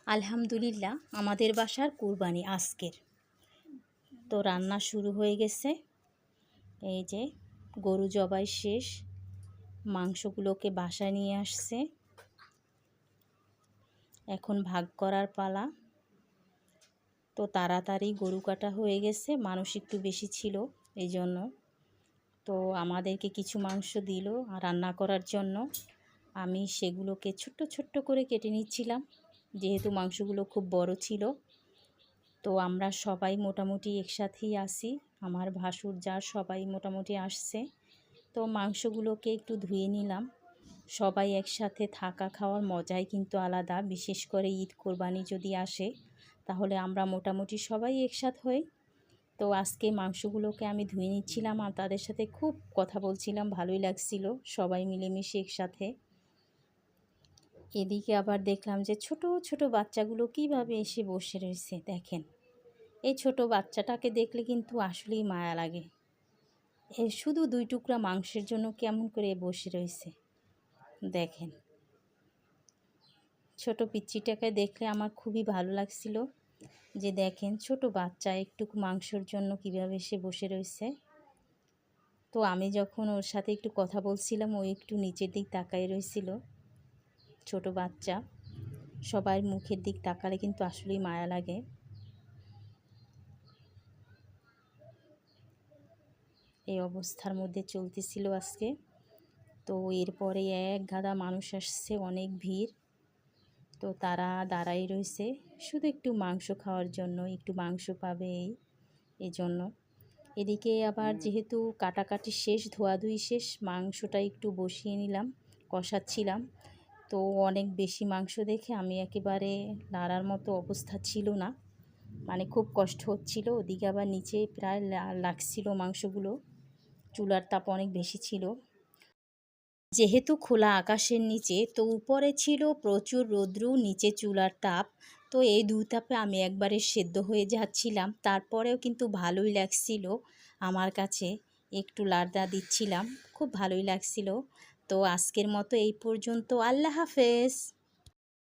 আলহামদুলিল্লাহ আমাদের বাসার কুরবানি আজকের। তো রান্না শুরু হয়ে গেছে। এই যে গরু জবাই শেষ, মাংসগুলোকে বাসায় নিয়ে আসছে, এখন ভাগ করার পালা। তো তাড়াতাড়ি গরু কাটা হয়ে গেছে, মানুষ একটু বেশি ছিল এই জন্য। তো আমাদেরকে কিছু মাংস দিল রান্না করার জন্য। আমি সেগুলোকে ছোট্ট ছোট্ট করে কেটে নিচ্ছিলাম, যেহেতু মাংসগুলো খুব বড় ছিল। তো আমরা সবাই মোটামুটি একসাথেই আসি, আমার ভাসুর যা সবাই মোটামুটি আসছে। তো মাংসগুলোকে একটু ধুয়ে নিলাম। সবাই একসাথে থাকা খাওয়ার মজাই কিন্তু আলাদা, বিশেষ করে ঈদ কোরবানি যদি আসে তাহলে আমরা মোটামুটি সবাই একসাথে হই। তো আজকে মাংসগুলোকে আমি ধুয়ে নিচ্ছিলাম আর তাদের সাথে খুব কথা বলছিলাম, ভালোই লাগছিল সবাই মিলেমিশে একসাথে। এদিকে আবার দেখলাম যে ছোট ছোট বাচ্চাগুলো কিভাবে এসে বসে রয়েছে। দেখেন, এই ছোট বাচ্চাটাকে দেখলে কিন্তু আসলেই মায়া লাগে। এ শুধু 2 টুকরা মাংসের জন্য কেমন করে বসে রয়েছে দেখেন। ছোট পিচ্চিটাকে দেখলে আমার খুবই ভালো লাগছিল, যে দেখেন ছোট বাচ্চা একটু মাংসের জন্য কিভাবে এসে বসে রয়েছে। তো আমি যখন ওর সাথে একটু কথা বলছিলাম, ও একটু নিচের দিক তাকায় রয়েছিল। ছোট বাচ্চা সবার মুখের দিক তাকালে কিন্তু আসলেই মায়া লাগে। এই অবস্থার মধ্যে চলতেছিল আজকে। তো এরপরে এক গাদা মানুষ আসছে, অনেক ভিড়। তো তারা দাঁড়াই রয়েছে শুধু একটু মাংস খাওয়ার জন্য, একটু মাংস পাবে এই জন্য। এদিকে আবার যেহেতু কাটাকাটি শেষ, ধোয়াধুয়ি শেষ, মাংসটা একটু বসিয়ে নিলাম, কষাচ্ছিলাম। তো অনেক বেশি মাংস দেখে আমি একেবারে নাড়ার মতো অবস্থা ছিল না, মানে খুব কষ্ট হচ্ছিল। ওদিকে আবার নিচে প্রায় লাগছিল মাংসগুলো, চুলার তাপ অনেক বেশি ছিল। যেহেতু খোলা আকাশের নিচে, তো উপরে ছিল প্রচুর রৌদ্র, নিচে চুলার তাপ। তো এই 2 তাপে আমি একবারে সেদ্ধ হয়ে যাচ্ছিলাম। তারপরেও কিন্তু ভালোই লাগছিল আমার কাছে, একটু লাড়া দিচ্ছিলাম, খুব ভালোই লাগছিল। তো আজকের মতো এই পর্যন্ত, আল্লাহ হাফেজ।